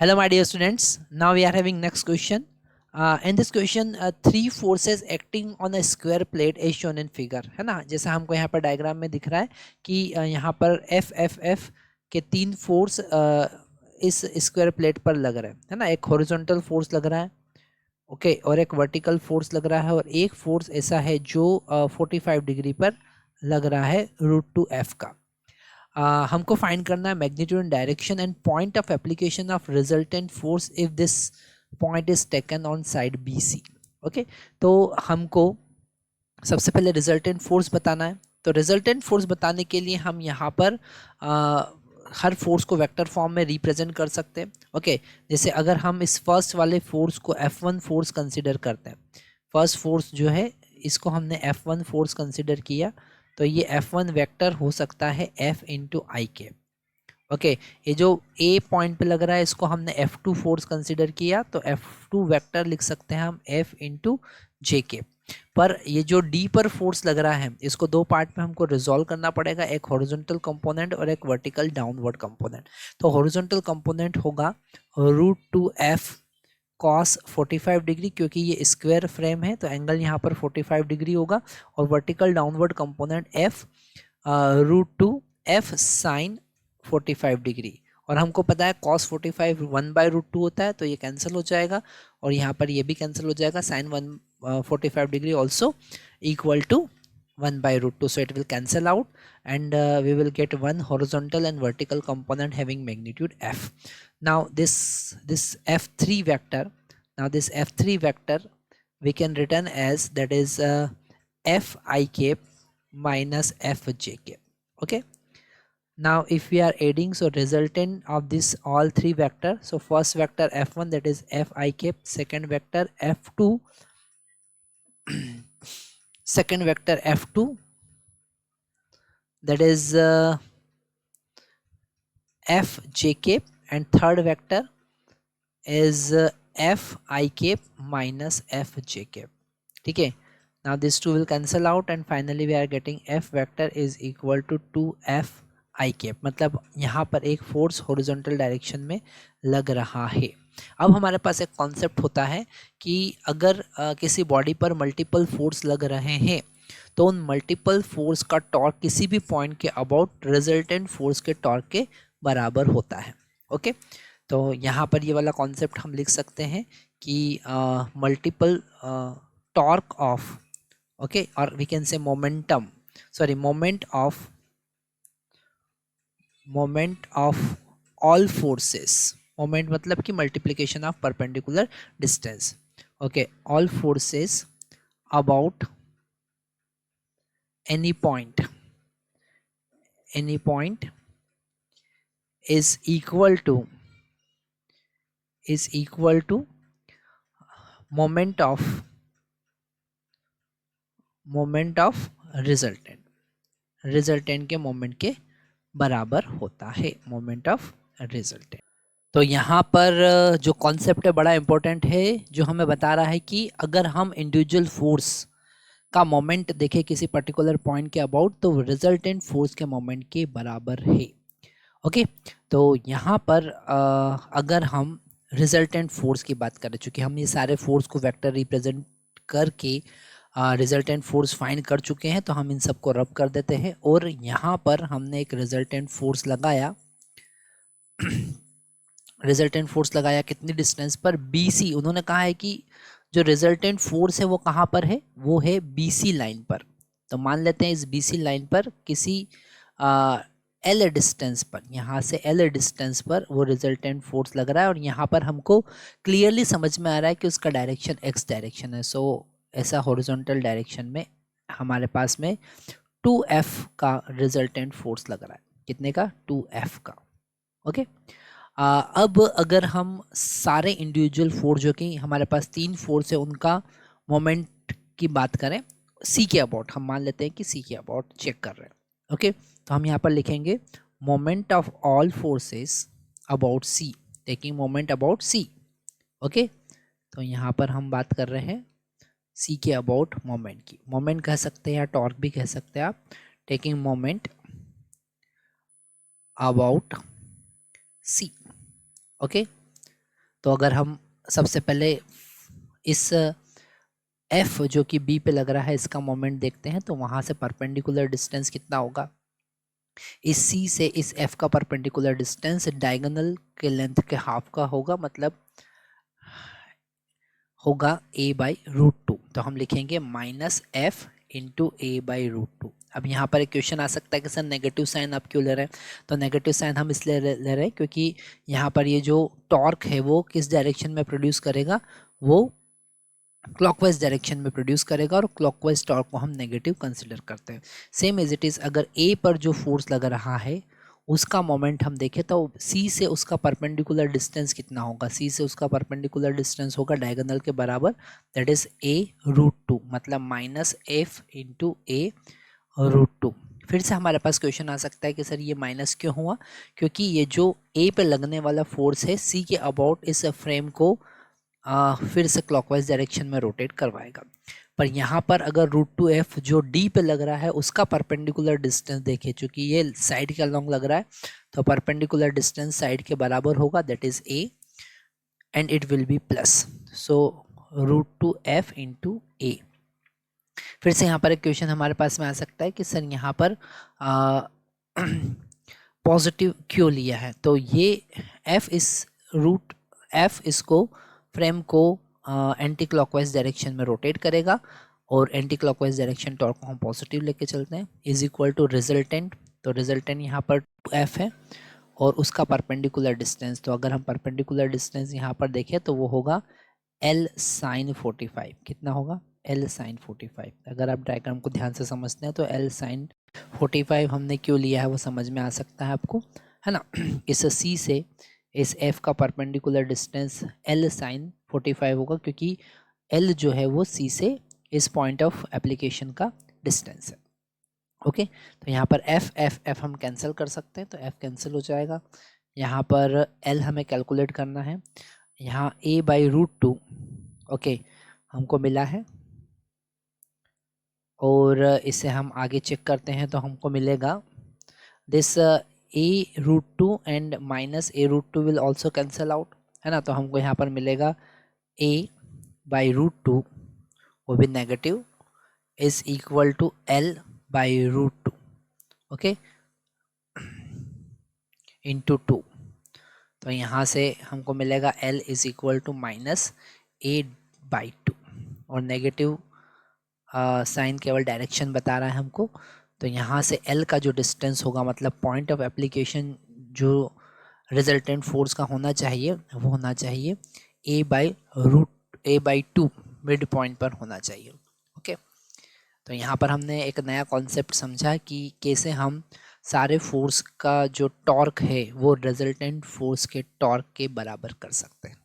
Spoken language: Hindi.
Hello, my dear students. Now we are having next question. In this question, three forces acting on a square plate is shown in figure, है ना। जैसा हमको यहाँ पर डायग्राम में दिख रहा है कि यहाँ पर एफ के तीन फोर्स इस स्क्वायर प्लेट पर लग रहे हैं, है ना। एक हॉरिजॉन्टल फोर्स लग रहा है, ओके, और एक वर्टिकल फोर्स लग रहा है, और एक फोर्स ऐसा है जो 45 डिग्री पर लग रहा है √2f का। हमको फाइंड करना है magnitude and direction and point of application of resultant force if this point is taken on side BC। Okay, तो हमको सबसे पहले रिजल्टेंट फोर्स बताना है। तो रिजल्टेंट फोर्स बताने के लिए हम यहाँ पर हर फोर्स को वेक्टर फॉर्म में रिप्रेजेंट कर सकते हैं। ओके, जैसे अगर हम इस फर्स्ट वाले फोर्स को F1 फोर्स कंसिडर करते हैं, फर्स्ट फोर्स जो है इसको हमने F1 फोर्स कंसिडर किया, तो ये F1 वेक्टर हो सकता है F इंटू आई के। ओके, ये जो A पॉइंट पे लग रहा है इसको हमने F2 फोर्स कंसिडर किया, तो F2 वेक्टर लिख सकते हैं हम F इंटू जे के। पर ये जो D पर फोर्स लग रहा है इसको दो पार्ट में हमको रिजॉल्व करना पड़ेगा, एक हॉरिजॉन्टल कंपोनेंट और एक वर्टिकल डाउनवर्ड कंपोनेंट। तो हॉरिजॉन्टल कंपोनेंट होगा √2f cos 45 डिग्री, क्योंकि ये स्क्वायर फ्रेम है तो एंगल यहाँ पर 45 डिग्री होगा, और vertical downward component f √2f sin 45 degree. और हमको पता है cos 45 1/√2 होता है, तो ये कैंसिल हो जाएगा, और यहाँ पर ये भी कैंसिल हो जाएगा। sin 45 degree also equal to 1/√2, so it will cancel out, and we will get one horizontal and vertical component having magnitude f. Now this f3 vector, this f3 vector we can written as, that is f I cap minus f j cap. Okay, now if we are adding, so resultant of this all three vector, so first vector f1, that is f I cap, second vector f2, second vector f2, that is f j cap, and third vector is f I cap minus f j cap. ठीक है, now these two will cancel out, and finally we are getting f vector is equal to 2f I cap। मतलब यहाँ पर एक फोर्स हॉरिजॉन्टल डायरेक्शन में लग रहा है। अब हमारे पास एक कॉन्सेप्ट होता है कि अगर किसी बॉडी पर मल्टीपल फोर्स लग रहे हैं तो उन मल्टीपल फोर्स का टॉर्क किसी भी पॉइंट के अबाउट रिजल्टेंट फोर्स के टॉर्क के बराबर होता है। ओके, तो यहाँ पर ये वाला कॉन्सेप्ट हम लिख सकते हैं कि मल्टीपल टॉर्क ऑफ, ओके, और we can say momentum, sorry moment of all forces. Moment मतलब कि multiplication of perpendicular distance. Okay, all forces about any point is equal to moment of resultant के मोमेंट के बराबर होता है, मोमेंट ऑफ रिजल्टेंट। तो यहाँ पर जो कॉन्सेप्ट है बड़ा इंपॉर्टेंट है, जो हमें बता रहा है कि अगर हम इंडिविजुअल फोर्स का मोमेंट देखें किसी पर्टिकुलर पॉइंट के अबाउट, तो रिजल्टेंट फोर्स के मोमेंट के बराबर है। ओके, तो यहाँ पर अगर हम रिजल्टेंट फोर्स की बात करें, चूँकि हम ये सारे फोर्स को वेक्टर रिप्रेजेंट करके रिजल्टेंट फोर्स फाइंड कर चुके हैं, तो हम इन सबको रब कर देते हैं, और यहाँ पर हमने एक रिजल्टेंट फोर्स लगाया रिजल्टेंट फोर्स लगाया कितनी डिस्टेंस पर, BC। उन्होंने कहा है कि जो रिजल्टेंट फोर्स है वो कहाँ पर है, वो है BC लाइन पर। तो मान लेते हैं इस BC लाइन पर किसी L डिस्टेंस पर, यहाँ से L डिस्टेंस पर वो रिजल्टेंट फोर्स लग रहा है, और यहाँ पर हमको क्लियरली समझ में आ रहा है कि उसका डायरेक्शन x डायरेक्शन है। सो ऐसा हॉरिजॉन्टल डायरेक्शन में हमारे पास में 2f का रिजल्टेंट फोर्स लग रहा है। कितने का? 2f का। ओके, अब अगर हम सारे इंडिविजुअल फोर्स, जो कि हमारे पास तीन फोर्स है, उनका मोमेंट की बात करें C के अबाउट, हम मान लेते हैं कि C के अबाउट चेक कर रहे हैं। ओके, तो हम यहाँ पर लिखेंगे moment of all forces about C, taking moment about C। Okay, तो यहाँ पर हम बात कर रहे हैं C के अबाउट मोमेंट की। मोमेंट कह सकते हैं या टॉर्क भी कह सकते हैं आप, taking moment about C। Okay, तो अगर हम सबसे पहले इस F जो कि B पे लग रहा है इसका मोमेंट देखते हैं, तो वहाँ से परपेंडिकुलर डिस्टेंस कितना होगा, इस C से इस F का परपेंडिकुलर डिस्टेंस डायगोनल के लेंथ के हाफ का होगा, मतलब होगा a/√2। तो हम लिखेंगे -f इंटू a/√2। अब यहाँ पर एक क्वेश्चन आ सकता है कि सर नेगेटिव साइन आप क्यों ले रहे हैं, तो नेगेटिव साइन हम इसलिए ले रहे हैं क्योंकि यहाँ पर ये जो टॉर्क है वो किस डायरेक्शन में प्रोड्यूस करेगा, वो क्लॉकवाइज डायरेक्शन में प्रोड्यूस करेगा, और क्लॉकवाइज टॉर्क को हम नेगेटिव कंसिडर करते हैं। सेम एज इट इज़ अगर ए पर जो फोर्स लग रहा है उसका मोमेंट हम देखें तो सी से उसका परपेंडिकुलर डिस्टेंस कितना होगा, सी से उसका परपेंडिकुलर डिस्टेंस होगा डायगोनल के बराबर, दैट इज a√2, मतलब -f इंटू a√2। फिर से हमारे पास क्वेश्चन आ सकता है कि सर ये माइनस क्यों हुआ, क्योंकि ये जो ए पे लगने वाला फोर्स है सी के अबाउट इस फ्रेम को फिर से क्लॉकवाइज डायरेक्शन में रोटेट करवाएगा। पर यहाँ पर अगर √2f जो D पे लग रहा है उसका परपेंडिकुलर डिस्टेंस देखें, चूंकि ये साइड के अलॉन्ग लग रहा है तो परपेंडिकुलर डिस्टेंस साइड के बराबर होगा, that is a and it will be plus, so √2f into a। फिर से यहाँ पर एक क्वेश्चन हमारे पास में आ सकता है कि सर यहाँ पर पॉजिटिव क्यों लिया है, तो ये f इसको फ्रेम को एंटी क्लॉकवाइज डायरेक्शन में रोटेट करेगा, और एंटी क्लॉकवाइज डायरेक्शन टॉर्क को हम पॉजिटिव लेके चलते हैं, इज इक्वल टू रिजल्टेंट। तो रिजल्टेंट यहाँ पर 2f है और उसका परपेंडिकुलर डिस्टेंस, तो अगर हम परपेंडिकुलर डिस्टेंस यहाँ पर देखें तो वो होगा L sin 45। कितना होगा, L sin 45। अगर आप डायग्राम को ध्यान से समझते हैं तो L sin 45 हमने क्यों लिया है वो समझ में आ सकता है आपको, है ना। इस C से इस F का परपेंडिकुलर डिस्टेंस L sin 45 होगा, क्योंकि L जो है वो C से इस पॉइंट ऑफ एप्लीकेशन का डिस्टेंस है। ओके, तो यहाँ पर F हम कैंसिल कर सकते हैं, तो F कैंसिल हो जाएगा। यहाँ पर L हमें कैलकुलेट करना है, यहाँ a/√2 ओके हमको मिला है, और इसे हम आगे चेक करते हैं तो हमको मिलेगा this a√2 and -a√2 will also cancel out, है ना। तो हमको यहाँ पर मिलेगा a/√2 वो भी negative is equal to L/√2 okay into 2। तो यहाँ से हमको मिलेगा L is equal to -a/2, और नेगेटिव साइन केवल डायरेक्शन बता रहा है हमको, तो यहाँ से L का जो डिस्टेंस होगा, मतलब पॉइंट ऑफ एप्लीकेशन जो रिजल्टेंट फोर्स का होना चाहिए वो होना चाहिए a/2 मिड पॉइंट पर होना चाहिए। ओके, तो यहाँ पर हमने एक नया कॉन्सेप्ट समझा कि कैसे हम सारे फोर्स का जो टॉर्क है वो रिजल्टेंट फोर्स के टॉर्क के बराबर कर सकते हैं।